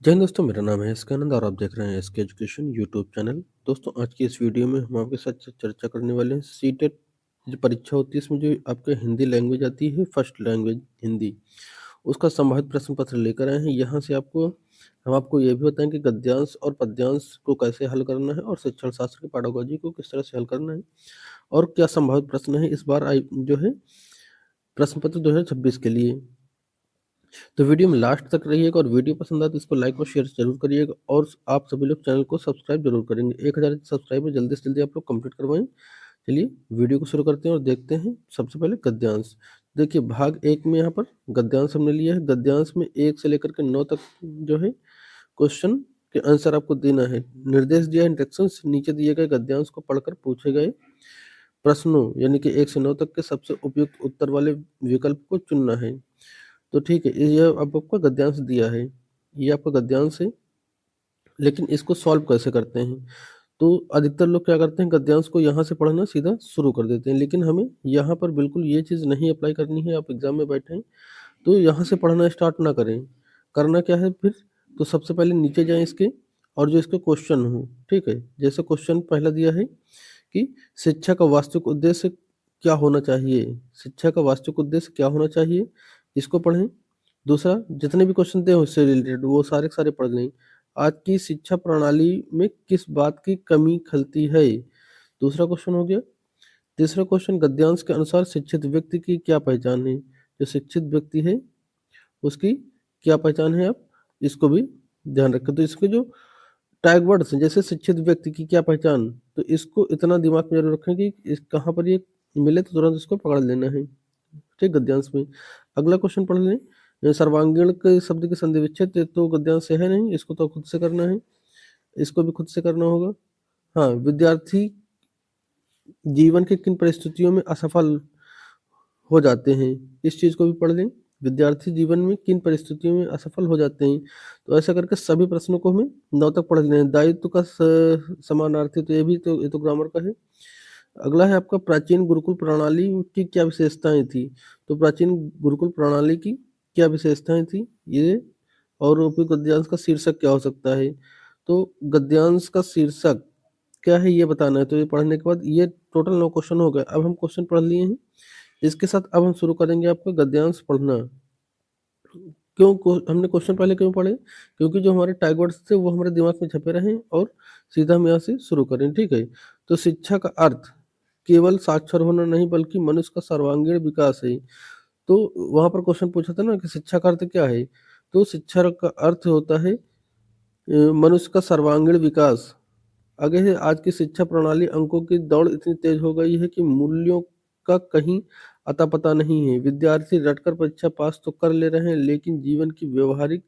जय हिंद दोस्तों, मेरा नाम है एसके आनंद और आप देख रहे हैं एसके एजुकेशन यूट्यूब चैनल। दोस्तों, आज की इस वीडियो में हम आपके साथ चर्चा करने वाले हैं सीटेट जो परीक्षा होती है, इसमें जो आपके हिंदी लैंग्वेज आती है, फर्स्ट लैंग्वेज हिंदी, उसका संभावित प्रश्न पत्र लेकर आए हैं। यहाँ से हम आपको ये भी बताएं कि गद्यांश और पद्यांश को कैसे हल करना है और शिक्षण शास्त्र की पेडागोजी को किस तरह से हल करना है और क्या संभावित प्रश्न है इस बार जो है प्रश्न पत्र 2026 के लिए। तो वीडियो में लास्ट तक रहिएगा और वीडियो पसंद आए तो इसको लाइक और शेयर जरूर करिएगा और आप सभी लोग चैनल को सब्सक्राइब जरूर करेंगे। 1000 सब्सक्राइबर जल्दी से जल्दी आप लोग कंप्लीट करवाएं। चलिए वीडियो को शुरू करते हैं और देखते हैं सबसे पहले गद्यांश। देखिए, भाग एक में यहाँ पर गद्यांश हमने लिया है। गद्यांश में 1 से लेकर के 9 तक जो है क्वेश्चन के आंसर आपको देना है। निर्देश दिया है, इंस्ट्रक्शंस नीचे दिए गए गद्यांश को पढ़कर पूछे गए प्रश्नों यानी कि 1 से 9 तक के सबसे उपयुक्त उत्तर वाले विकल्प को चुनना है। तो ठीक है, ये अब आपको गद्यांश दिया है, ये आपका गद्यांश है। लेकिन इसको सॉल्व कैसे करते हैं? तो अधिकतर लोग क्या करते हैं, गद्यांश को यहाँ से पढ़ना सीधा शुरू कर देते हैं, लेकिन हमें यहाँ पर बिल्कुल ये चीज़ नहीं अप्लाई करनी है। आप एग्जाम में बैठे हैं तो यहाँ से पढ़ना स्टार्ट ना करें। करना क्या है फिर? तो सबसे पहले नीचे जाएं इसके और जो इसके क्वेश्चन हो, ठीक है, जैसे क्वेश्चन पहला दिया है कि शिक्षा का वास्तविक उद्देश्य क्या होना चाहिए? शिक्षा का वास्तविक उद्देश्य क्या होना चाहिए? इसको पढ़ें। दूसरा, जितने भी क्वेश्चन थे उससे रिलेटेड वो सारे के सारे पढ़ लें। आज की शिक्षा प्रणाली में किस बात की कमी खलती है? दूसरा क्वेश्चन हो गया। तीसरा क्वेश्चन, गद्यांश के अनुसार शिक्षित व्यक्ति की क्या पहचान है? जो शिक्षित व्यक्ति है उसकी क्या पहचान है, आप इसको भी ध्यान रखें। तो इसके जो टैग वर्ड्स हैं, जैसे शिक्षित व्यक्ति की क्या पहचान, तो इसको इतना दिमाग में जरूर रखें कि इस कहाँ पर ये मिले तो तुरंत इसको पकड़ लेना है, ठीक, गद्यांश में। अगला क्वेश्चन पढ़ लें। सर्वांगीण के शब्द के संधि विच्छेद, ये तो गद्यांश से है नहीं, इसको तो खुद से करना है, इसको भी खुद से करना होगा। हाँ, विद्यार्थी जीवन के किन परिस्थितियों में असफल हो जाते हैं, इस चीज को भी पढ़ लें। विद्यार्थी जीवन में किन परिस्थितियों में असफल हो जाते हैं, तो ऐसा करके सभी प्रश्नों को हमें 9 तक पढ़ लेना है। दायित्व का समानार्थी, तो ये तो ग्रामर का है। अगला है आपका, प्राचीन गुरुकुल प्रणाली की क्या विशेषताएं थी? तो प्राचीन गुरुकुल प्रणाली की क्या विशेषताएं थी ये, और उपयुक्त गद्यांश का शीर्षक क्या हो सकता है? तो गद्यांश का शीर्षक क्या है ये बताना है। तो ये पढ़ने के बाद ये टोटल 9 क्वेश्चन हो गए। अब हम क्वेश्चन पढ़ लिए हैं, इसके साथ अब हम शुरू करेंगे आपका गद्यांश पढ़ना। हमने क्वेश्चन पहले क्यों पढ़े? क्योंकि जो हमारे टैग वर्ड्स थे वो हमारे दिमाग में छपे रहें और सीधा हम यहाँ से शुरू करें, ठीक है। तो शिक्षा का अर्थ केवल साक्षर होना नहीं बल्कि मनुष्य का सर्वांगीण विकास है। तो वहां पर क्वेश्चन पूछा था ना कि शिक्षा का अर्थ क्या है? तो शिक्षा का अर्थ होता है मनुष्य का सर्वांगीण विकास। आगे है, आज की शिक्षा प्रणाली अंकों की दौड़ इतनी तेज हो गई है कि मूल्यों का कहीं अता पता नहीं है। विद्यार्थी रटकर परीक्षा पास तो कर ले रहे हैं लेकिन जीवन की व्यवहारिक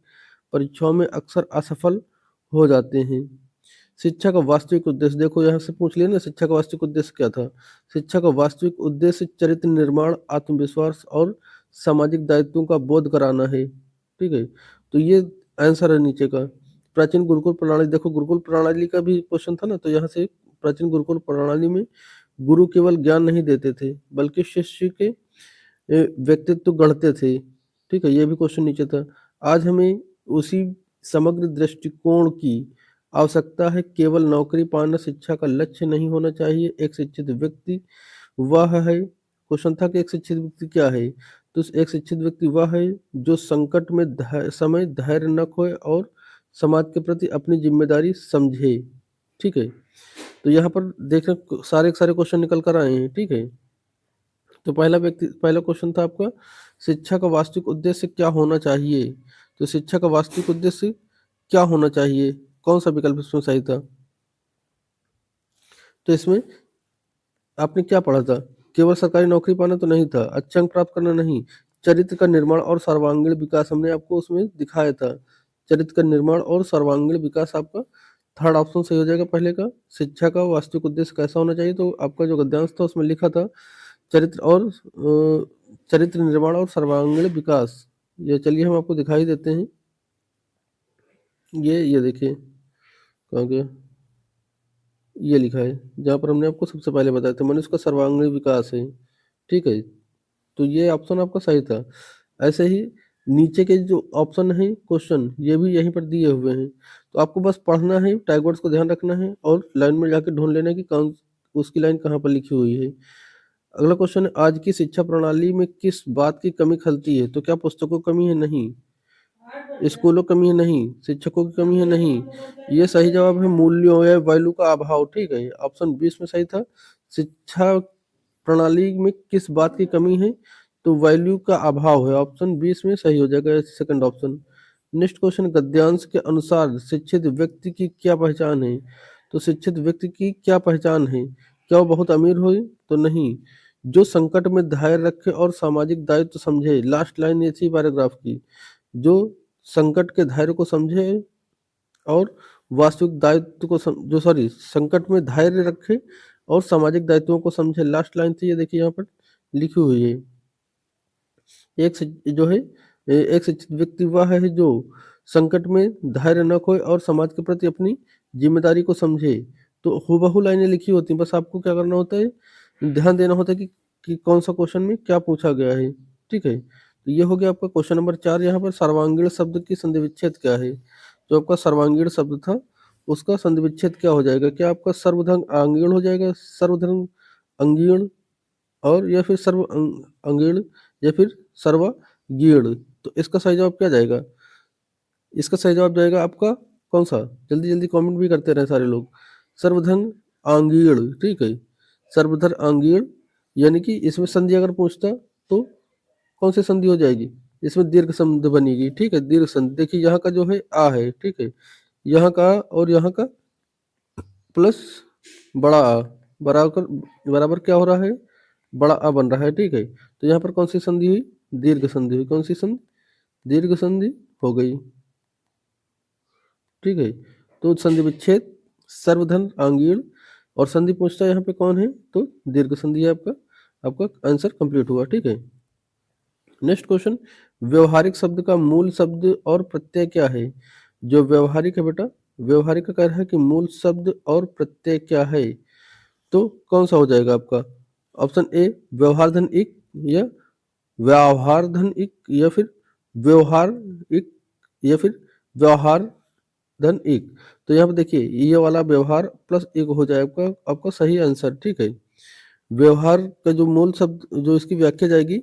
परीक्षाओं में अक्सर असफल हो जाते हैं। शिक्षा का वास्तविक उद्देश्य, देखो यहाँ से पूछ लिया ना, शिक्षा का वास्तविक उद्देश्य क्या था? शिक्षा का वास्तविक उद्देश्य चरित्र निर्माण, आत्मविश्वास और सामाजिक दायित्वों का बोध कराना है, ठीक है। तो ये आंसर है नीचे का। प्राचीन गुरुकुल प्रणाली, देखो गुरुकुल प्रणाली का भी क्वेश्चन था ना, तो यहाँ से प्राचीन गुरुकुल प्रणाली में गुरु केवल ज्ञान नहीं देते थे बल्कि शिष्य के व्यक्तित्व गढ़ते थे, ठीक है, ये भी क्वेश्चन नीचे था। आज हमें उसी समग्र दृष्टिकोण की आवश्यकता है। केवल नौकरी पाना शिक्षा का लक्ष्य नहीं होना चाहिए। एक शिक्षित व्यक्ति वह है, क्वेश्चन था कि एक शिक्षित व्यक्ति क्या है? तो एक शिक्षित व्यक्ति वह है जो संकट में समय धैर्य न खोए और समाज के प्रति अपनी जिम्मेदारी समझे, ठीक है। तो यहाँ पर देखना सारे के सारे क्वेश्चन निकल कर आए हैं, ठीक है। तो पहला क्वेश्चन था आपका, शिक्षा का वास्तविक उद्देश्य क्या होना चाहिए? तो शिक्षा का वास्तविक उद्देश्य क्या होना चाहिए, कौन सा विकल्प इसमें सही था? तो इसमें आपने क्या पढ़ा था? केवल सरकारी नौकरी पाना तो नहीं था, अच्छे अंक प्राप्त करना नहीं, चरित्र का निर्माण और सर्वांगीण विकास हमने आपको उसमें दिखाया था। चरित्र का निर्माण और सर्वांगीण विकास आपका थर्ड ऑप्शन सही हो जाएगा पहले का। शिक्षा का वास्तविक उद्देश्य कैसा होना चाहिए, तो आपका जो गद्यांश था उसमें लिखा था चरित्र निर्माण और सर्वांगीण विकास। ये चलिए हम आपको दिखाई देते हैं। ये देखिए कहाँ गया, ये लिखा है जहाँ पर हमने आपको सबसे पहले बताया था मनुष्य का सर्वांगीण विकास है, ठीक है। तो ये ऑप्शन आपका सही था। ऐसे ही नीचे के जो ऑप्शन है क्वेश्चन ये भी यहीं पर दिए हुए हैं, तो आपको बस पढ़ना है, टैग वर्ड्स को ध्यान रखना है और लाइन में जाके ढूंढ लेना है कि कौन उसकी लाइन कहाँ पर लिखी हुई है। अगला क्वेश्चन है, आज की शिक्षा प्रणाली में किस बात की कमी खलती है? तो क्या पुस्तकों की कमी है? नहीं। स्कूलों की कमी है? नहीं। शिक्षकों की कमी है? नहीं। ये सही जवाब है मूल्यों या वैल्यू का अभाव। ठीक है, ऑप्शन 20 में सही था। शिक्षा प्रणाली में किस बात की कमी है? तो वैल्यू का अभाव है, ऑप्शन 20 में सही हो जाएगा सेकंड ऑप्शन। नेक्स्ट क्वेश्चन, गद्यांश के अनुसार शिक्षित व्यक्ति की क्या पहचान है? तो शिक्षित व्यक्ति की क्या पहचान है? क्या वो बहुत अमीर हो? तो नहीं। जो संकट में धैर्य रखे और सामाजिक दायित्व समझे, लास्ट लाइन ये थी पैराग्राफ की। जो संकट के धैर्य को समझे और वास्तविक दायित्व को जो सॉरी संकट में धैर्य रखे और सामाजिक दायित्वों को समझे, लास्ट लाइन थी ये, देखिए यहाँ पर लिखी हुई है। जो है एक शिक्षित व्यक्ति वह है जो संकट में धैर्य न खोए और समाज के प्रति अपनी जिम्मेदारी को समझे। तो हूबहू लाइनें लिखी होती हैं, बस आपको क्या करना होता है, ध्यान देना होता है कि कौन सा क्वेश्चन में क्या पूछा गया है। ठीक है, तो ये हो गया आपका क्वेश्चन नंबर 4। यहाँ पर सर्वांगीण शब्द की संधि विच्छेद क्या है? जो आपका सर्वांगीण शब्द था उसका संधि विच्छेद क्या हो जाएगा? क्या आपका सर्वधर्म आंगीण हो जाएगा, सर्वधर्म अंगीण, और या फिर अंगीण, या फिर सर्वागीण? तो इसका सही जवाब क्या जाएगा? इसका सही जवाब जाएगा आपका कौन सा? जल्दी जल्दी कमेंट भी करते रहे सारे लोग। सर्वधन आंगीण। ठीक है, सर्वधर आंगीण, यानी कि इसमें संधि अगर पूछता तो कौन सी संधि हो जाएगी? इसमें दीर्घ संधि बनेगी। ठीक है, दीर्घ संधि। देखिए यहाँ का जो है आ है, ठीक है, यहाँ का और यहाँ का प्लस बड़ा आ बराबर बराबर क्या हो रहा है? बड़ा आ बन रहा है। ठीक है, तो यहाँ पर कौन सी संधि हुई? दीर्घ संधि हुई। कौन सी संधि? दीर्घ संधि हो गई। ठीक है, तो संधि विच्छेद, सर्वधन आंगीण, और संधि पूछता है यहाँ पे कौन है? तो दीर्घ संधि है आपका। आपका आंसर कंप्लीट हुआ। ठीक है, नेक्स्ट क्वेश्चन, व्यवहारिक शब्द का मूल शब्द और प्रत्यय क्या है? जो व्यवहारिक है बेटा, व्यवहारिक का कह रहा है कि मूल शब्द और प्रत्यय क्या है? तो कौन सा हो जाएगा आपका? ऑप्शन ए व्यवहार धन इक, या व्यवहार धन इक, या फिर व्यवहार इक, या फिर व्यवहार धन एक। तो यहाँ पे देखिए ये वाला व्यवहार प्लस एक हो जाएगा आपका आपका सही आंसर। ठीक है, व्यवहार का जो मूल शब्द जो इसकी व्याख्या जाएगी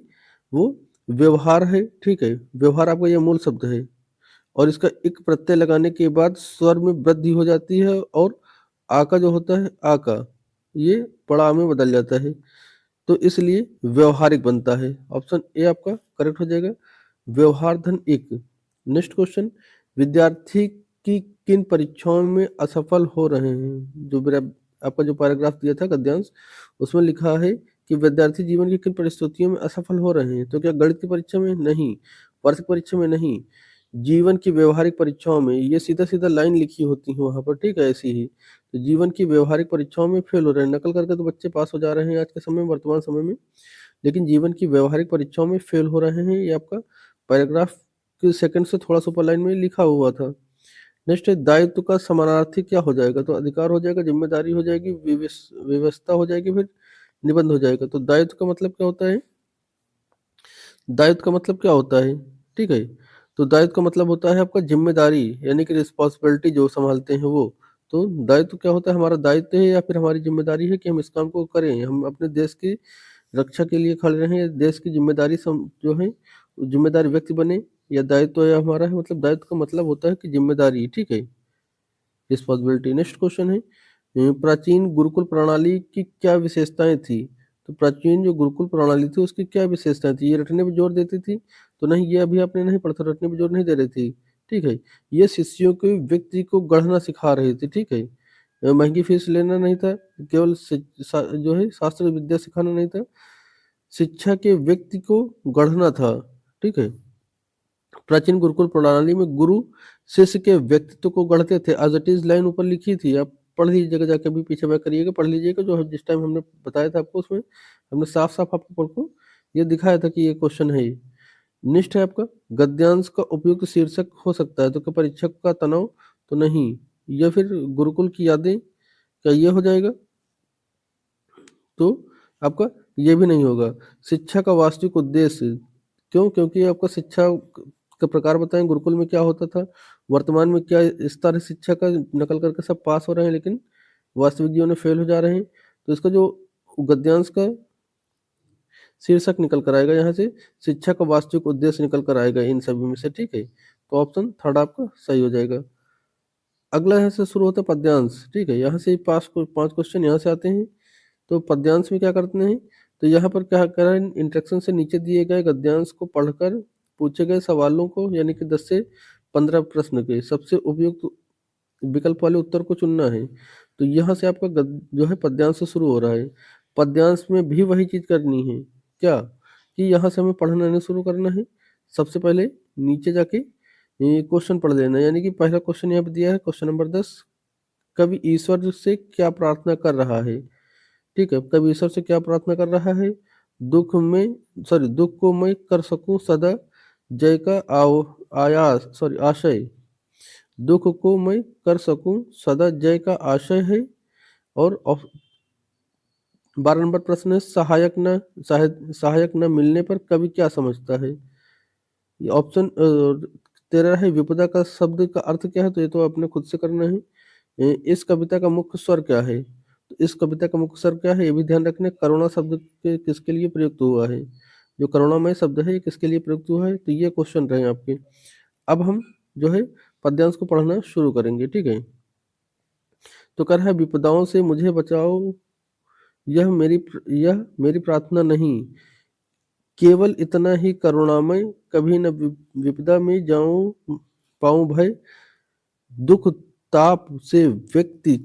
वो व्यवहार है। ठीक है, व्यवहार आपका ये मूल शब्द है, और इसका एक प्रत्यय लगाने के बाद स्वर में वृद्धि हो जाती है और आ का जो होता है आ का ये बड़ा आ में बदल जाता है, तो इसलिए व्यवहारिक बनता है। ऑप्शन ए आपका करेक्ट हो जाएगा, व्यवहार धन एक। नेक्स्ट क्वेश्चन, विद्यार्थी की किन परीक्षाओं में असफल हो रहे हैं? जो मेरा आपका जो पैराग्राफ दिया था गद्यांश, उसमें लिखा है कि विद्यार्थी जीवन की किन परिस्थितियों में असफल हो रहे हैं? तो क्या गणित की परीक्षा में? नहीं। वार्षिक परीक्षा में? नहीं। जीवन की व्यवहारिक परीक्षाओं में, ये सीधा सीधा लाइन लिखी होती है वहां पर। ठीक है, ऐसी ही तो जीवन की व्यवहारिक परीक्षाओं में फेल हो रहे हैं, नकल करके तो बच्चे पास हो जा रहे हैं आज के समय में, वर्तमान समय में, लेकिन जीवन की व्यवहारिक परीक्षाओं में फेल हो रहे हैं। ये आपका पैराग्राफ के सेकंड से थोड़ा सा ऊपर लाइन में लिखा हुआ था। नेक्स्ट है, दायित्व का समानार्थी क्या हो जाएगा? तो अधिकार हो जाएगा, जिम्मेदारी हो जाएगी, व्यवस्था हो जाएगी, फिर निबंध हो जाएगा। तो दायित्व का मतलब क्या होता है? दायित्व का मतलब क्या होता है? ठीक है, तो दायित्व का मतलब होता है आपका जिम्मेदारी, यानी कि रिस्पॉन्सिबिलिटी जो संभालते हैं वो। तो दायित्व क्या होता है? हमारा दायित्व है या फिर हमारी जिम्मेदारी है कि हम इस काम को करें, हम अपने देश की रक्षा के लिए खड़े रहें, देश की जिम्मेदारी जो है जिम्मेदार व्यक्ति बने, या दायित्व है हमारा है, मतलब दायित्व का मतलब होता है कि जिम्मेदारी। ठीक है, रिस्पॉन्सिबिलिटी। नेक्स्ट क्वेश्चन है, प्राचीन गुरुकुल प्रणाली की क्या विशेषताएं थी? तो प्राचीन जो गुरुकुल प्रणाली थी उसकी क्या विशेषताएं थी? ये रटने पर जोर देती थी? तो नहीं, ये अभी आपने नहीं पढ़ा था, रटने पर जोर नहीं दे रही थी। ठीक है, ये शिष्यों के व्यक्ति को गढ़ना सिखा रही थी। ठीक है, महंगी फीस लेना नहीं था, केवल जो है शास्त्र विद्या सिखाना नहीं था, शिक्षा के व्यक्ति को गढ़ना था। ठीक है, प्राचीन गुरुकुल प्रणाली में गुरु शिष्य के व्यक्तित्व को गढ़ते थे। एज इट इज लाइन ऊपर लिखी थी, आप पढ़ लीजिएगा, जाके भी पीछे बैक करिएगा, पढ़ लीजिएगा, जो जिस टाइम हमने बताया था आपको उसमें हमने साफ साफ आपको पढ़ को ये दिखाया था कि ये क्वेश्चन है ये। नेक्स्ट है आपका, गद्यांश का उपयुक्त शीर्षक हो सकता है? तो क्या परीक्षक का तनाव? तो नहीं। या फिर गुरुकुल की यादें? क्या ये हो जाएगा? तो आपका ये भी नहीं होगा। शिक्षा का वास्तविक उद्देश्य? क्यों? क्योंकि आपका शिक्षा का प्रकार बताएँ, गुरुकुल में क्या होता था, वर्तमान में क्या इस तरह शिक्षा का नकल करके सब पास हो रहे हैं, लेकिन वास्तविक जीवन में फेल हो जा रहे हैं। तो इसका जो गद्यांश का शीर्षक निकल कर आएगा यहाँ से, शिक्षा का वास्तविक उद्देश्य निकल कर आएगा इन सभी में से, ठीक है? तो ऑप्शन थर्ड आपका सही हो जाएगा। अगला यहाँ से शुरू होता है पद्यांश, ठीक है? यहाँ से 5 क्वेश्चन यहाँ से आते हैं। तो पद्यांश में क्या करते हैं, तो यहाँ पर क्या करा है, इंस्ट्रक्शन से नीचे दिए गए गद्यांश को पढ़कर पूछे गए सवालों को, यानी कि 10 से 15 प्रश्न के सबसे उपयुक्त विकल्प वाले उत्तर को चुनना है। तो यहाँ से आपका जो है पद्यांश से शुरू हो रहा है। पद्यांश में भी वही चीज़ करनी है, क्या? कि यहाँ से हमें पढ़ना नहीं शुरू करना है। सबसे पहले नीचे जाके ये क्वेश्चन पढ़ लेना है, यानी कि पहला क्वेश्चन यहाँ पे दिया है, क्वेश्चन नंबर 10, कवि ईश्वर से क्या प्रार्थना कर रहा है? ठीक है, कवि ईश्वर से क्या प्रार्थना कर रहा है? दुख को मैं कर सकूं सदा, जय का आशय। दुख को मैं कर सकूं सदा, जय का आशय है। और 12 नंबर प्रश्न है, सहायक न मिलने पर कवि क्या समझता है? ये ऑप्शन 13 है, विपदा का शब्द का अर्थ क्या है? तो ये तो आपने खुद से करना है। इस कविता का मुख्य स्वर क्या है? तो इस कविता का मुख्य स्वर क्या है, ये भी ध्यान रखना। करुणा शब्द किसके लिए प्रयुक्त हुआ है? जो करुणामय शब्द है, ये किसके लिए प्रयुक्त हुआ है? तो ये क्वेश्चन रहे आपके। अब हम जो है पद्यांश को पढ़ना शुरू करेंगे, ठीक है? तो कह रहा है, विपदाओं से मुझे बचाओ, यह मेरी प्रार्थना नहीं, केवल इतना ही करुणामय, कभी न विपदा में जाऊं पाऊं भय, दुख ताप से व्यक्ति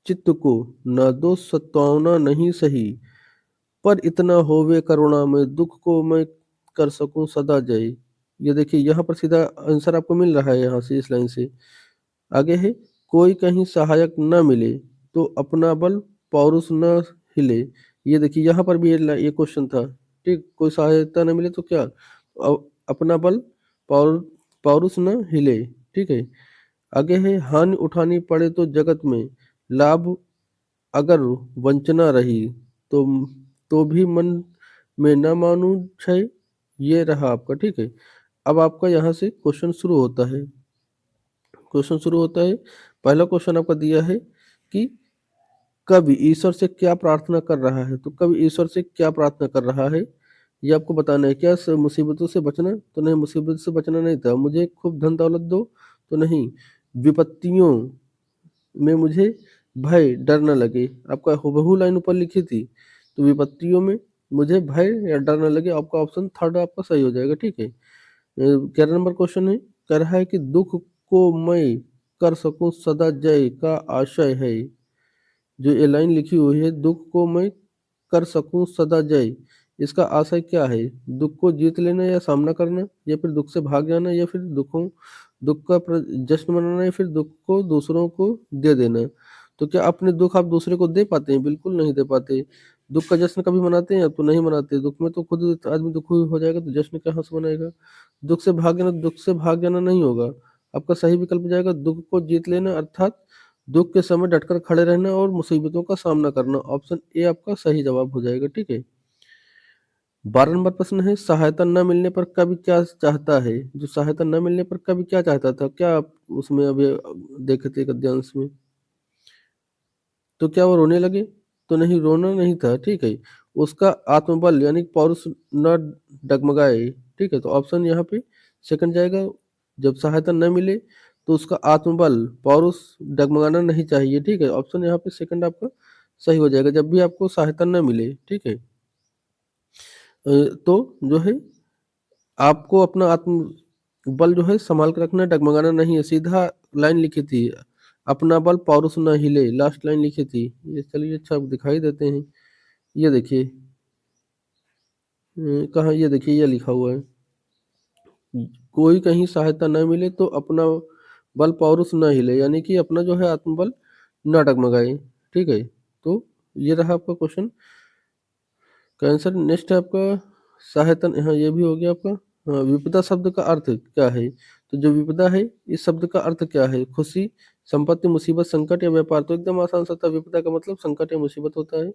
चित्त को न दो सतावना नहीं सही, पर इतना होवे करुणा में, दुख को मैं कर सकूं सदा जय। ये देखिए यहाँ पर सीधा आंसर आपको मिल रहा है यहाँ से, इस लाइन से। आगे है, कोई कहीं सहायक न मिले तो अपना बल पौरुष न हिले। ये देखिए यहाँ पर भी ये क्वेश्चन था, ठीक? कोई सहायता न मिले तो क्या? अपना बल पौर पौरुष न हिले, ठीक है? आगे है, हानि उठानी पड़े तो जगत में, लाभ अगर वंचना रही, तो भी मन में न मानू क्षय। ये रहा आपका, ठीक है? अब आपका यहाँ से क्वेश्चन शुरू होता है। पहला क्वेश्चन आपका दिया है कि कवि ईश्वर से क्या प्रार्थना कर रहा है? तो कवि ईश्वर से क्या प्रार्थना कर रहा है, ये आपको बताना है। क्या मुसीबतों से बचना? तो नहीं, मुसीबत से बचना नहीं था। मुझे खूब धन दौलत दो? तो नहीं। विपत्तियों में मुझे भय डर न लगे, आपका हूबहू लाइन ऊपर लिखी थी। तो विपत्तियों में मुझे भय या डर न लगे, आपका ऑप्शन थर्ड आपका सही हो जाएगा, ठीक है? 11 नंबर क्वेश्चन है, कह रहा है कि दुख को मैं कर सकूं सदा, जय का आशय है। जो ये लाइन लिखी हुई है, दुख को मैं कर सकूं सदा जय, इसका आशय क्या है? दुख को जीत लेना या सामना करना, या फिर दुख से भाग जाना, या फिर दुख का जश्न मनाना, या फिर दुख को दूसरों को दे देना। तो क्या अपने दुख आप दूसरे को दे पाते हैं? बिल्कुल नहीं दे पाते। दुख का जश्न कभी मनाते हैं? तो नहीं मनाते। दुख में तो खुद आदमी दुखी हो जाएगा, तो जश्न कहाँ से मनाएगा? दुख से भाग जाना नहीं होगा। आपका सही विकल्प हो जाएगा दुख को जीत लेना, अर्थात दुख के समय डटकर खड़े रहना और मुसीबतों का सामना करना। ऑप्शन ए आपका सही जवाब हो जाएगा, ठीक है? 12 नंबर प्रश्न है, सहायता न मिलने पर कवि क्या चाहता है? जो सहायता न मिलने पर कवि क्या चाहता था? क्या आप उसमें अभी देखे थे गद्यांश में? तो क्या वो रोने लगे? तो नहीं, रोना नहीं था, ठीक है? उसका आत्मबल यानी पौरुष न डगमगाए, ठीक है? तो ऑप्शन यहाँ पे सेकंड जाएगा। जब सहायता न मिले तो उसका आत्मबल पौरुष डगमगाना नहीं चाहिए, ठीक है? ऑप्शन यहाँ पे सेकंड आपका सही हो जाएगा, जब भी आपको सहायता न मिले, ठीक है? तो जो है आपको अपना आत्म बल जो है संभाल के रखना, डगमगाना नहीं है। सीधा लाइन लिखी थी, अपना बल पौरुष न हिले, लास्ट लाइन लिखी थी। ये चलिए अच्छा दिखाई देते हैं। ये देखिए कहाँ, ये देखिए ये लिखा हुआ है, कोई कहीं सहायता न मिले तो अपना बल पौरुष न हिले, यानी कि अपना जो है आत्मबल न डगमगाए, ठीक है? तो ये रहा आपका क्वेश्चन का आंसर। नेक्स्ट है आपका सहायता, हाँ ये भी हो गया आपका। हाँ, विपदा शब्द का अर्थ क्या है? तो जो विपदा है, इस शब्द का अर्थ क्या है? खुशी, संपत्ति, मुसीबत, संकट या व्यापार? तो एकदम आसान सा था, विपदा का मतलब संकट या मुसीबत होता है।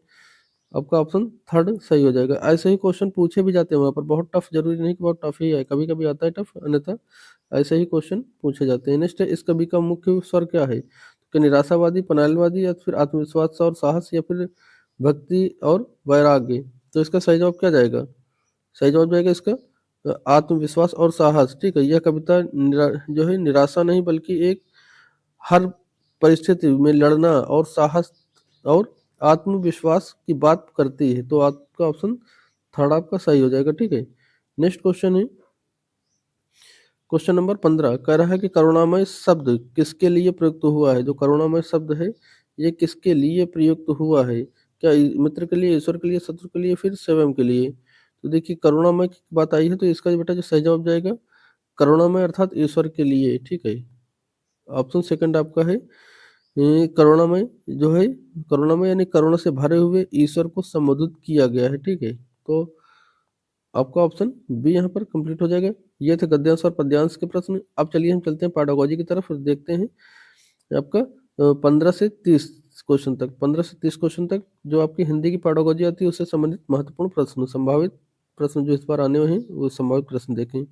आपका ऑप्शन थर्ड सही हो जाएगा। ऐसे ही क्वेश्चन पूछे भी जाते हैं वहाँ पर, बहुत टफ जरूरी नहीं कि बहुत टफ ही है, कभी कभी आता है टफ, अन्यथा ऐसे ही क्वेश्चन पूछे जाते हैं। नेक्स्ट है, इस कवि का मुख्य स्वर क्या है? कि निराशावादी, पलायनवादी, या फिर आत्मविश्वास और साहस, या फिर भक्ति और वैराग्य। तो इसका सही जवाब क्या जाएगा? सही जवाब जाएगा इसका आत्मविश्वास और साहस। ठीक है, यह कविता जो है निराशा नहीं बल्कि एक हर परिस्थिति में लड़ना और साहस और आत्मविश्वास की बात करती है। तो आपका ऑप्शन थर्ड आपका सही हो जाएगा। ठीक है, नेक्स्ट क्वेश्चन है, क्वेश्चन नंबर 15 कह रहा है कि करुणामय शब्द किसके लिए प्रयुक्त हुआ है? जो करुणामय शब्द है ये किसके लिए प्रयुक्त हुआ है? क्या मित्र के लिए, ईश्वर के लिए, शत्रु के लिए, फिर स्वयं के लिए? तो देखिए करुणामय की बात आई है तो इसका बेटा जो सही जवाब जाएगा करुणामय अर्थात ईश्वर के लिए। ठीक है, ऑप्शन सेकंड आपका है करुणामय जो है, करुणामय यानी करुणा से भरे हुए ईश्वर को संबोधित किया गया है। ठीक है, तो आपका ऑप्शन बी यहाँ पर कंप्लीट हो जाएगा। ये थे गद्यांश और पद्यांश के प्रश्न। अब चलिए हम चलते हैं पैडागोजी की तरफ और देखते हैं आपका 15 से 30 क्वेश्चन तक, 15 से 30 क्वेश्चन तक जो आपकी हिंदी की पैडागोजी आती है उससे संबंधित महत्वपूर्ण प्रश्न, संभावित प्रश्न जो इस बार आने हुए हैं वो संभावित प्रश्न देखें।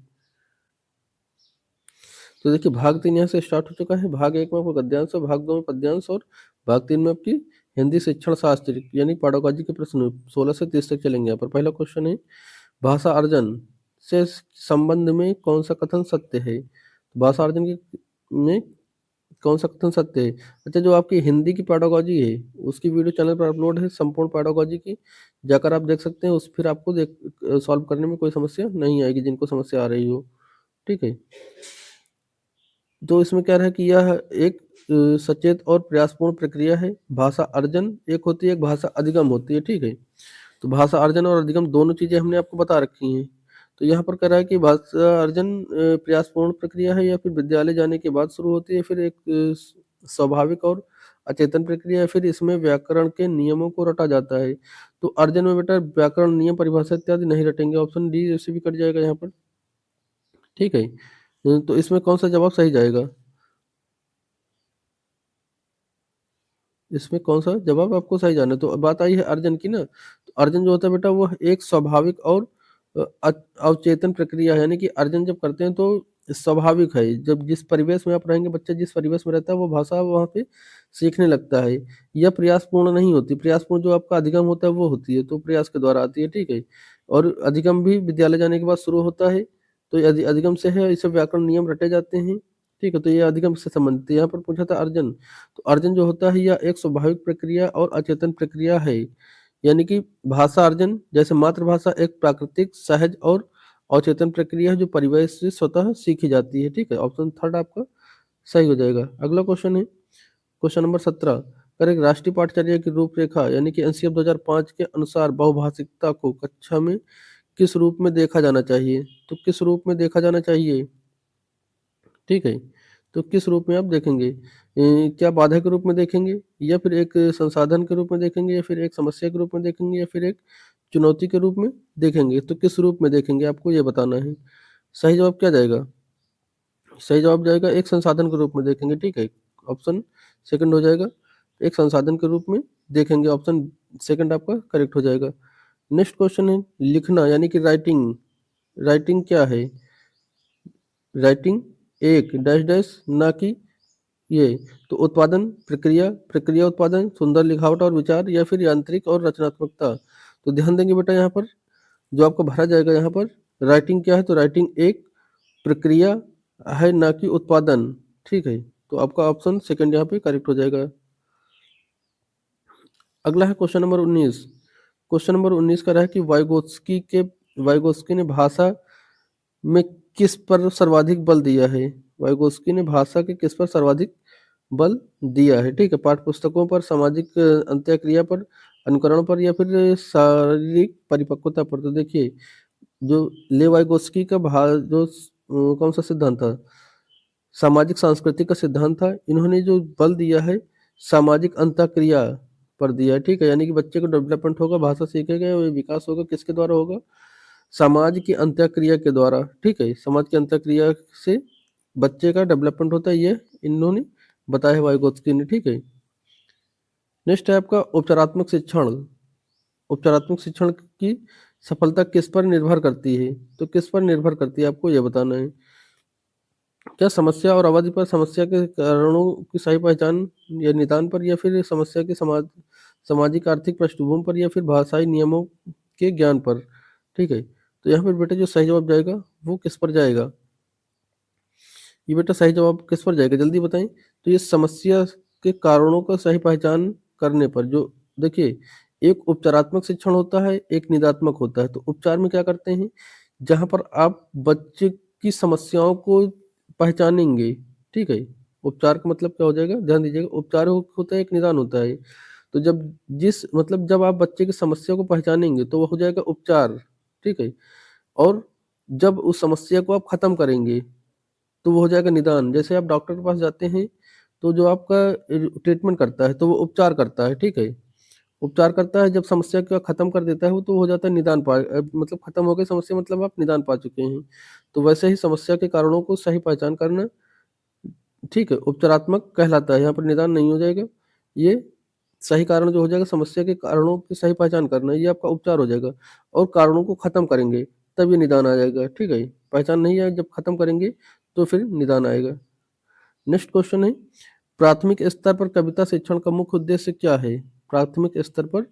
तो देखिए भाग 3 यहाँ से स्टार्ट हो चुका है। भाग 1 में आपको गद्यांश और भाग 2 में पद्यांश और भाग 3 में आपकी हिंदी शिक्षण शास्त्र यानी पैडागोजी के प्रश्न 16 से 30 तक चलेंगे। यहाँ पर पहला क्वेश्चन है, भाषा अर्जन से संबंध में कौन सा कथन सत्य है? भाषा अर्जन के में कौन सा कथन सत्य है? अच्छा, जो आपकी हिंदी की पैडागोजी है उसकी वीडियो चैनल पर अपलोड है संपूर्ण पैडागोजी की, जाकर आप देख सकते हैं। उस फिर आपको सॉल्व करने में कोई समस्या नहीं आएगी जिनको समस्या आ रही हो। ठीक है, तो इसमें क्या है कि यह एक सचेत और प्रयासपूर्ण प्रक्रिया है। भाषा अर्जन एक होती है, एक भाषा अधिगम होती है। ठीक है, तो भाषा अर्जन और अधिगम दोनों चीजें हमने आपको बता रखी हैं। तो यहाँ पर कह रहा है कि भाषा अर्जन प्रयासपूर्ण प्रक्रिया है, या फिर विद्यालय जाने के बाद शुरू होती है, फिर एक स्वाभाविक और अचेतन प्रक्रिया है, फिर इसमें व्याकरण के नियमों को रटा जाता है। तो अर्जन में बेटा व्याकरण नियम परिभाषा इत्यादि नहीं रटेंगे, ऑप्शन डी जैसे भी कट जाएगा यहाँ पर। ठीक है, तो इसमें कौन सा जवाब सही जाएगा? इसमें कौन-सा जवाब आपको सही जाना है। तो बात आई है अर्जन की ना, तो अर्जन जो होता है बेटा वो एक स्वाभाविक और अवचेतन प्रक्रिया है, यानी कि अर्जन जब करते हैं तो स्वाभाविक है। जब जिस परिवेश में आप रहेंगे, बच्चा जिस परिवेश में रहता है वो भाषा वहाँ पे सीखने लगता है। यह प्रयासपूर्ण नहीं होती, प्रयासपूर्ण जो आपका अधिगम होता है वो होती है, तो प्रयास के द्वारा आती है। ठीक है, और अधिगम भी विद्यालय जाने के बाद शुरू होता है। तो ये अधिगम से है, इसे व्याकरण नियम रटे जाते हैं। ठीक है, तो ये अधिगम से संबंधित है। यहाँ पर पूछा था अर्जन, तो अर्जन जो होता है यह एक स्वाभाविक प्रक्रिया और अचेतन प्रक्रिया है। यानी कि भाषा अर्जन जैसे मातृभाषा एक प्राकृतिक, सहज और अवचेतन प्रक्रिया है जो परिवेश से स्वतः सीखी जाती है। ठीक है, ऑप्शन थर्ड आपका सही हो जाएगा। अगला क्वेश्चन है क्वेश्चन नंबर 17, अगर एक राष्ट्रीय पाठ्यचर्या की रूपरेखा यानी कि एनसीएफ 2005 के अनुसार बहुभाषिकता को कक्षा में किस रूप में देखा जाना चाहिए? तो किस रूप में देखा जाना चाहिए? ठीक है, तो किस रूप में आप देखेंगे? क्या बाधा के रूप में देखेंगे, या फिर एक संसाधन के रूप में देखेंगे, या फिर एक समस्या के रूप में देखेंगे, या फिर एक चुनौती के रूप में देखेंगे? तो किस रूप में देखेंगे आपको ये बताना है। सही जवाब क्या जाएगा? सही जवाब जाएगा एक संसाधन के रूप में देखेंगे। ठीक है, ऑप्शन सेकंड हो जाएगा, एक संसाधन के रूप में देखेंगे, ऑप्शन सेकंड आपका करेक्ट हो जाएगा। नेक्स्ट क्वेश्चन है, लिखना यानी कि राइटिंग। राइटिंग क्या है? राइटिंग एक डैश डैश ना कि ये, तो उत्पादन, प्रक्रिया, प्रक्रिया उत्पादन, सुंदर लिखावट और विचार, या फिर यांत्रिक और रचनात्मकता। तो ध्यान देंगे बेटा यहाँ पर जो आपको भरा जाएगा यहाँ पर राइटिंग क्या है, तो राइटिंग एक प्रक्रिया है ना कि उत्पादन। ठीक है, तो आपका ऑप्शन सेकंड यहाँ पे करेक्ट हो जाएगा। अगला है क्वेश्चन नंबर 19। क्वेश्चन नंबर 19 का रहा है कि वाइगोस्की ने भाषा में किस पर सर्वाधिक बल दिया है? वाइगोस्की ने भाषा के किस पर सर्वाधिक बल दिया है? ठीक है, पाठ्य पुस्तकों पर, सामाजिक अंत्यक्रिया पर, अनुकरण पर, या फिर शारीरिक परिपक्वता पर? तो देखिए जो लेवाइगोस्की का जो कौन सा सिद्धांत था, सामाजिक सांस्कृतिक का सिद्धांत था। इन्होंने जो बल दिया है सामाजिक अंतःक्रिया पर दिया है। ठीक है, यानी कि बच्चे को डेवलपमेंट होगा, भाषा सीखेगा, वो विकास होगा किसके द्वारा होगा? समाज की अंतःक्रिया के द्वारा। ठीक है, समाज की अंतःक्रिया से बच्चे का डेवलपमेंट होता है, ये इन्होंने बताया है वाइगोत्स्की ने। ठीक है, नेक्स्ट है आपका उपचारात्मक शिक्षण। उपचारात्मक शिक्षण की सफलता किस पर निर्भर करती है? तो किस पर निर्भर करती है आपको ये बताना है। क्या समस्या और अवधि पर, समस्या के कारणों की सही पहचान या निदान पर, या फिर समस्या के सामाजिक आर्थिक पृष्ठभूमि पर, या फिर भाषाई नियमों के ज्ञान पर? ठीक है। तो यहाँ पर बेटा जो सही जवाब जाएगा वो किस पर जाएगा? ये बेटा सही जवाब किस पर जाएगा जल्दी बताएं। तो ये समस्या के कारणों का सही पहचान करने पर। जो देखिए, एक उपचारात्मक शिक्षण होता है, एक निदात्मक होता है। तो उपचार में क्या करते हैं, जहाँ पर आप बच्चे की समस्याओं को पहचानेंगे, ठीक है। उपचार का मतलब क्या हो जाएगा, ध्यान दीजिएगा, उपचार होता है, एक निदान होता है। तो जब आप बच्चे की समस्या को पहचानेंगे तो वो हो जाएगा उपचार, ठीक है। और जब उस समस्या को आप खत्म करेंगे तो वो हो जाएगा निदान। जैसे आप डॉक्टर के पास जाते हैं, तो जो आपका ट्रीटमेंट करता है तो वो उपचार करता है, ठीक है। उपचार करता है, जब समस्या को खत्म कर देता है वो, तो हो जाता है निदान मतलब खत्म हो गई समस्या, मतलब आप निदान पा चुके हैं। तो वैसे ही समस्या के कारणों को सही पहचान करना, ठीक है, उपचारात्मक कहलाता है। यहाँ पर निदान नहीं हो जाएगा। ये सही कारण जो हो जाएगा, समस्या के कारणों की सही पहचान करना, ये आपका उपचार हो जाएगा। और कारणों को खत्म करेंगे तब ये निदान आ जाएगा, ठीक है। पहचान नहीं है, जब खत्म करेंगे तो फिर निदान आएगा। नेक्स्ट क्वेश्चन है, प्राथमिक स्तर पर कविता शिक्षण का मुख्य उद्देश्य क्या है? प्राथमिक स्तर पर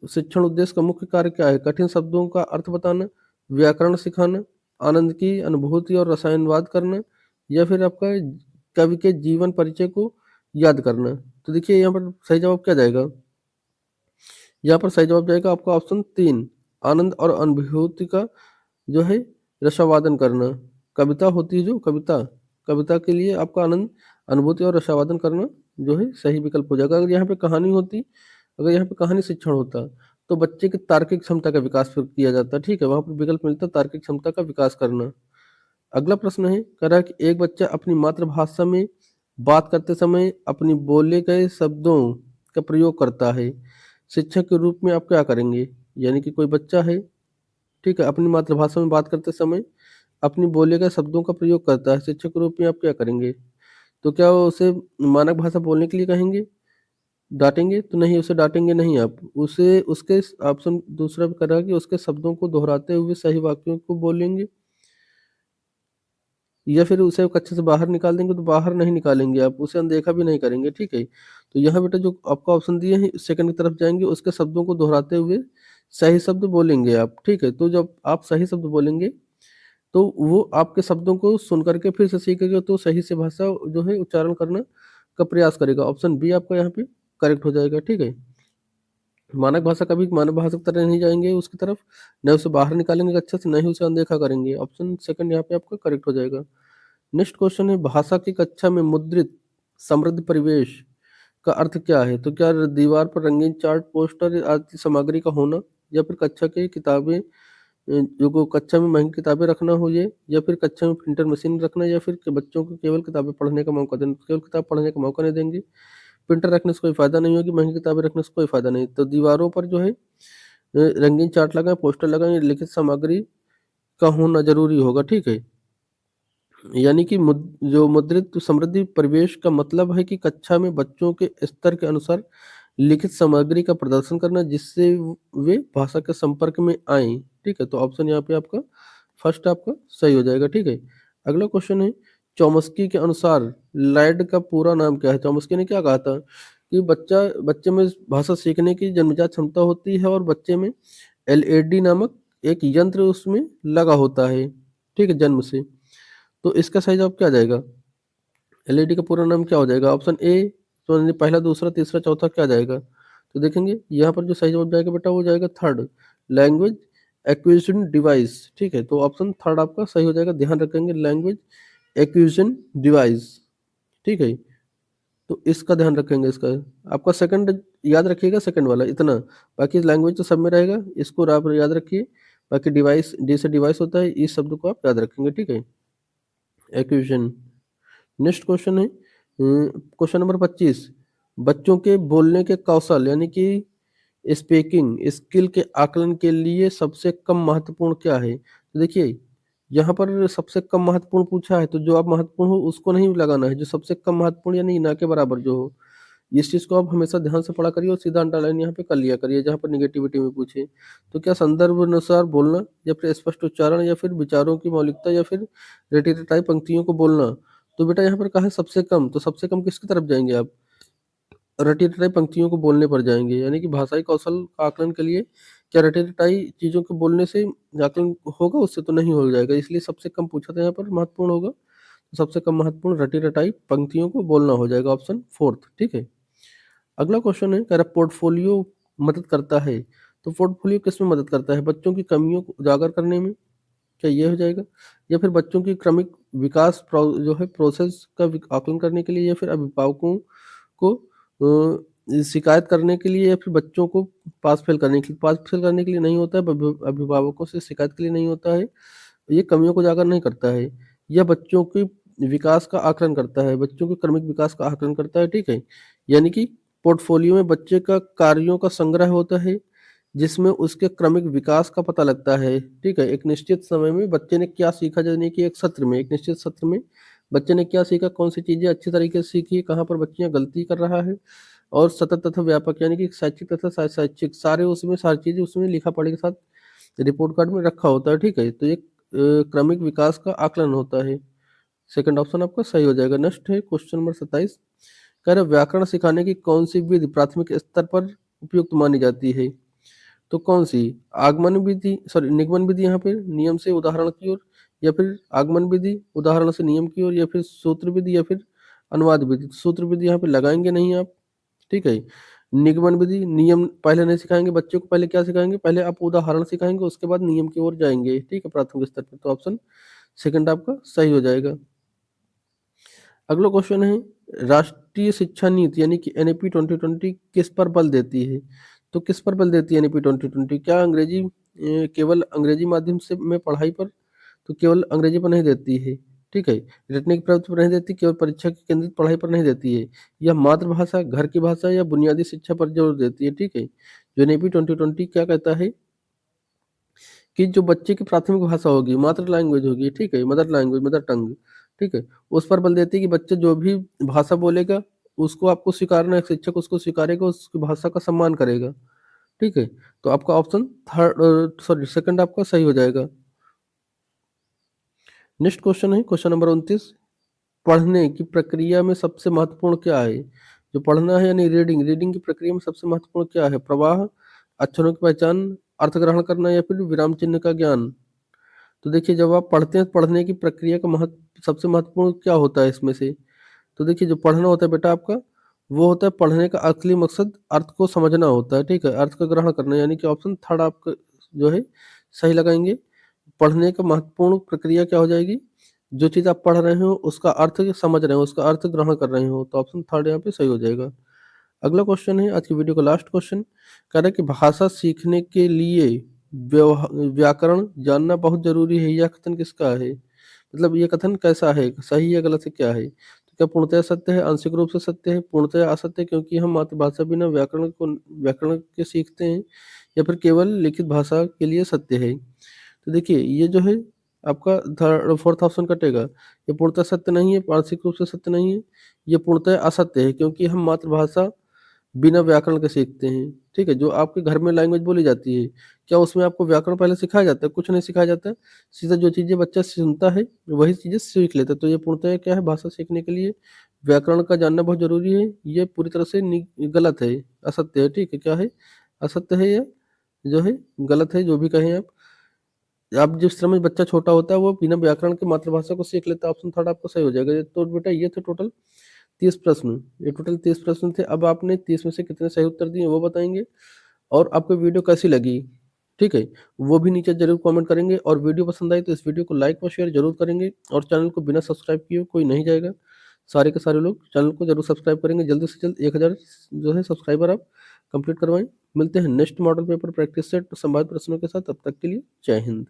शिक्षण उद्देश्य का मुख्य कार्य क्या है? कठिन शब्दों का अर्थ बताना, व्याकरण सिखाना, आनंद की अनुभूति और रसायनवाद करना, या फिर आपका कवि के जीवन परिचय को याद करना। तो देखिए यहाँ पर सही जवाब क्या जाएगा, यहाँ पर सही जवाब जाएगा आपका ऑप्शन 3, आनंद और अनुभूति का जो है रसावादन करना। कविता होती है जो कविता, कविता के लिए आपका आनंद, अनुभूति और रसावादन करना जो है सही विकल्प हो जाएगा। अगर यहाँ पे कहानी होती, अगर यहाँ पे कहानी शिक्षण होता, तो बच्चे की तार्किक क्षमता का विकास फिर किया जाता, ठीक है। वहाँ पर विकल्प मिलता तार्किक क्षमता का विकास करना। अगला प्रश्न है, कह रहा है कि एक बच्चा अपनी मातृभाषा में बात करते समय अपनी बोले गए शब्दों का प्रयोग करता है, शिक्षक के रूप में आप क्या करेंगे? यानी कि कोई बच्चा है, ठीक है, अपनी मातृभाषा में बात करते समय अपनी बोले गए शब्दों का प्रयोग करता है, शिक्षक के रूप में आप क्या करेंगे? तो क्या वो उसे मानक भाषा बोलने के लिए कहेंगे, डांटेंगे? तो नहीं, उसे डांटेंगे नहीं आप, उसे उसके ऑप्शन दूसरा भी कर रहा है कि उसके शब्दों को दोहराते हुए सही वाक्यों को बोलेंगे, या फिर उसे कक्षा से बाहर निकाल देंगे। तो बाहर नहीं निकालेंगे आप, उसे अनदेखा भी नहीं करेंगे, ठीक है। तो यहाँ बेटा जो आपका ऑप्शन दिए हैं सेकंड की तरफ जाएंगे, उसके शब्दों को दोहराते हुए सही शब्द बोलेंगे आप, ठीक है। तो जब आप सही शब्द बोलेंगे तो वो आपके शब्दों को सुन करके फिर से सीखेगा, तो सही से भाषा जो है उच्चारण करना का प्रयास करेगा। ऑप्शन बी आपका यहाँ पे करेक्ट हो जाएगा, ठीक है। मानक भाषा कभी मानक भाषा की तरह नहीं जाएंगे उसकी तरफ, न उसे बाहर निकालेंगे कक्षा से, न ही उसे अनदेखा करेंगे। ऑप्शन सेकंड यहाँ पे आपका करेक्ट हो जाएगा। नेक्स्ट क्वेश्चन है, भाषा की कक्षा में मुद्रित समृद्ध परिवेश का अर्थ क्या है? तो क्या दीवार पर रंगीन चार्ट, पोस्टर आदि सामग्री का होना, या फिर कक्षा की किताबें, जो को कक्षा में महंगी किताबें रखना हो ये, या फिर कक्षा में प्रिंटर मशीन रखना, या फिर बच्चों को केवल किताबें पढ़ने का मौका देना? केवल किताब पढ़ने का मौका नहीं देंगे, प्रिंटर रखने से कोई फायदा नहीं होगी, महंगी किताबें रखने से कोई फायदा नहीं। तो दीवारों पर जो है रंगीन चार्ट लगाएं, पोस्टर लगाएं, लिखित सामग्री का होना जरूरी होगा, ठीक है। यानी कि जो मुद्रित समृद्धि परिवेश का मतलब है कि कक्षा में बच्चों के स्तर के अनुसार लिखित सामग्री का प्रदर्शन करना, जिससे वे भाषा के संपर्क में आए, ठीक है। तो ऑप्शन यहाँ पे आपका फर्स्ट आपका सही हो जाएगा, ठीक है। अगला क्वेश्चन है, चॉम्स्की के अनुसार लैड का पूरा नाम क्या है? चॉम्स्की ने क्या कहा था कि बच्चे में भाषा सीखने की जन्मजात क्षमता होती है, और बच्चे में एलएडी नामक एक यंत्र उसमें लगा होता है, ठीक है, जन्म से। तो इसका सही जवाब क्या जाएगा? एलईडी का पूरा नाम क्या हो जाएगा? ऑप्शन ए, तो यानी पहला, दूसरा, तीसरा, चौथा क्या जाएगा? तो देखेंगे यहाँ पर जो सही जवाब जाएगा बेटा वो जाएगा थर्ड, लैंग्वेज एक्विजिशन डिवाइस, ठीक है। तो ऑप्शन थर्ड आपका सही हो जाएगा, ध्यान रखेंगे, लैंग्वेज एक्विजिशन डिवाइस, ठीक है। तो इसका ध्यान रखेंगे, इसका आपका सेकंड याद रखिएगा, सेकंड वाला इतना, बाकी लैंग्वेज तो सब में रहेगा, इसको आप याद रखिए। बाकी डिवाइस, डी से डिवाइस होता है, इस शब्द को आप याद रखेंगे, ठीक है, एक्विजिशन। नेक्स्ट क्वेश्चन है, क्वेश्चन नंबर 25, बच्चों के बोलने के कौशल यानी कि स्पीकिंग स्किल के आकलन के लिए सबसे कम महत्वपूर्ण क्या है? तो देखिए यहाँ पर सबसे कम महत्वपूर्ण पूछा है, तो जो आप महत्वपूर्ण हो उसको नहीं लगाना है, जो सबसे कम महत्वपूर्ण यानी ना के बराबर जो हो, इस चीज़ को आप हमेशा ध्यान से पढ़ा करिए और सीधा अंडरलाइन यहाँ पे कर लिया करिए जहाँ पर नेगेटिविटी में पूछे। तो क्या संदर्भ अनुसार बोलना या फिर स्पष्ट उच्चारण या फिर विचारों की मौलिकता या फिर रटी-रटाई पंक्तियों को बोलना। तो बेटा यहाँ पर कहा है सबसे कम, तो सबसे कम किसकी तरफ जाएँगे आप? रटी-रटाई पंक्तियों को बोलने पर जाएँगे, यानी कि भाषाई कौशल का आकलन के लिए क्या रटी-रटाई चीज़ों को बोलने से आकलन होगा? उससे तो नहीं हो जाएगा, इसलिए सबसे कम पूछा था यहाँ पर महत्वपूर्ण होगा। तो सबसे कम महत्वपूर्ण रटी-रटाई पंक्तियों को बोलना हो जाएगा ऑप्शन 4th, ठीक है? अगला क्वेश्चन है, कह रहा पोर्टफोलियो मदद करता है, तो पोर्टफोलियो किसमें मदद करता है? बच्चों की कमियों को उजागर करने में, क्या ये हो जाएगा? या फिर बच्चों की क्रमिक विकास जो है प्रोसेस का आकलन करने के लिए या फिर अभिभावकों को शिकायत करने के लिए या फिर बच्चों को पास फेल करने के लिए, पास फेल करने के लिए नहीं होता है, अभिभावकों से शिकायत के लिए नहीं होता है, ये कमियों को उजागर नहीं करता है। यह बच्चों के विकास का आकलन करता है, बच्चों के क्रमिक विकास का आकलन करता है, ठीक है? यानी कि पोर्टफोलियो में बच्चे का कार्यों का संग्रह होता है, जिसमें उसके क्रमिक विकास का पता लगता है, ठीक है? एक निश्चित समय में बच्चे ने क्या सीखा, यानी कि एक सत्र में, एक निश्चित सत्र में बच्चे ने क्या सीखा, कौन-सी चीज़ें अच्छी तरीके से सीखी, कहाँ पर बच्चियाँ गलती कर रहा है और सतत तथा व्यापक यानी कि शैक्षिक तथा शैक्षिक सारे उसमें सारी चीज़ें उसमें लिखा-पढ़ी के साथ रिपोर्ट कार्ड में रखा होता है, ठीक है? तो एक क्रमिक विकास का आकलन होता है। सेकंड ऑप्शन आपका सही हो जाएगा। नेक्स्ट है क्वेश्चन नंबर 27, कह रहा है व्याकरण सिखाने की कौन-सी विधि प्राथमिक स्तर पर उपयुक्त मानी जाती है? तो कौन-सी? आगमन विधि, सॉरी निगमन विधि यहाँ पे नियम से उदाहरण की ओर, या फिर आगमन विधि उदाहरण से नियम की ओर, या फिर सूत्र विधि या फिर अनुवाद विधि। सूत्र विधि यहाँ पे लगाएँगे नहीं आप, ठीक है? निगमन विधि नियम पहले नहीं सिखाएँगे, बच्चे को पहले क्या सिखाएँगे? पहले आप उदाहरण सिखाएँगे, उसके बाद नियम की ओर जाएँगे, ठीक है? प्राथमिक स्तर पे। तो ऑप्शन सेकंड आपका सही हो जाएगा। अगला क्वेश्चन है, राष्ट्रीय शिक्षा नीति यानी कि एनईपी 2020 किस पर बल देती है? तो किस पर बल देती है एनईपी 2020? क्या अंग्रेजी केवल अंग्रेजी माध्यम से में पढ़ाई पर, तो केवल अंग्रेजी पर नहीं देती है, ठीक है? रटने की प्रवृत्ति पर नहीं देती, केवल परीक्षा की केंद्रित पढ़ाई पर नहीं देती है। यह मातृभाषा, घर की भाषा या बुनियादी शिक्षा पर जोर देती है, ठीक है? जो एनईपी 2020 क्या कहता है कि जो बच्चे की प्राथमिक भाषा होगी, मातृ लैंग्वेज होगी, ठीक है? मदर लैंग्वेज, मदर टंग, ठीक है? उस पर बल देती है कि बच्चा जो भी भाषा बोलेगा, उसको आपको स्वीकारना है, शिक्षक उसको स्वीकारेगा, उसकी भाषा का सम्मान करेगा, ठीक है? तो आपका ऑप्शन सेकंड आपका सही हो जाएगा। नेक्स्ट क्वेश्चन है क्वेश्चन नंबर 29, पढ़ने की प्रक्रिया में सबसे महत्वपूर्ण क्या है? जो पढ़ना है यानी रीडिंग, रीडिंग की प्रक्रिया में सबसे महत्वपूर्ण क्या है? प्रवाह, अक्षरों की पहचान, अर्थ ग्रहण करना या फिर विराम चिन्ह का ज्ञान? तो देखिए जब आप पढ़ते हैं, पढ़ने की प्रक्रिया का सबसे महत्वपूर्ण क्या होता है इसमें से? तो देखिए जो पढ़ना होता है बेटा आपका, वो होता है पढ़ने का असली मकसद अर्थ को समझना होता है, ठीक है? अर्थ का ग्रहण करना, यानी कि ऑप्शन थर्ड आपका जो है सही लगाएँगे। पढ़ने का महत्वपूर्ण प्रक्रिया क्या हो जाएगी? जो चीज़ आप पढ़ रहे हो उसका अर्थ समझ रहे हो, उसका अर्थ ग्रहण कर रहे हो, तो ऑप्शन थर्ड यहाँ पे सही हो जाएगा। अगला क्वेश्चन है आज की वीडियो का लास्ट क्वेश्चन, कह रहा है कि भाषा सीखने के लिए व्याकरण जानना बहुत ज़रूरी है, यह कथन किसका है? मतलब ये कथन कैसा है? सही है, गलत है, क्या है? तो क्या पूर्णतः सत्य है, आंशिक रूप से सत्य है, पूर्णतः असत्य है क्योंकि हम मातृभाषा बिना व्याकरण के सीखते हैं, या फिर केवल लिखित भाषा के लिए सत्य है? तो देखिए ये जो है आपका थर्ड फोर्थ ऑप्शन कटेगा। ये पूर्णतः सत्य नहीं है, आंशिक रूप से सत्य नहीं है, ये पूर्णतः असत्य है क्योंकि हम मातृभाषा बिना व्याकरण के सीखते हैं, ठीक है? जो आपके घर में लैंग्वेज बोली जाती है, क्या उसमें आपको व्याकरण पहले सिखाया जाता है? कुछ नहीं सिखाया जाता है। सीधा जो चीज़ें बच्चा सुनता है, वही चीज़ें सीख लेता है। तो ये पूर्णतः क्या है, भाषा सीखने के लिए व्याकरण का जानना बहुत ज़रूरी है। ये पूरी तरह से गलत है, असत्य है, ठीक है? क्या है? असत्य है, ये जो है गलत है, जो भी कहें आप। आप जिस समय बच्चा छोटा होता है, वो बिना व्याकरण की मातृभाषा को सीख लेता है, ऑप्शन थर्ड आपका सही हो जाएगा। ये तो बेटा ये थे टोटल 30 प्रश्न, ये टोटल 30 प्रश्न थे। अब आपने 30 में से कितने सही उत्तर दिए वो बताएँगे और आपको वीडियो कैसी लगी, ठीक है? वो भी नीचे ज़रूर कमेंट करेंगे और वीडियो पसंद आई तो इस वीडियो को लाइक और शेयर ज़रूर करेंगे और चैनल को बिना सब्सक्राइब किए कोई नहीं जाएगा। सारे के सारे लोग चैनल को ज़रूर सब्सक्राइब करेंगे। जल्द से जल्द 1000 जो है सब्सक्राइबर आप कंप्लीट करवाएँ। मिलते हैं next model paper practice set संभावित प्रश्नों के साथ, तब तक के लिए जय हिंद।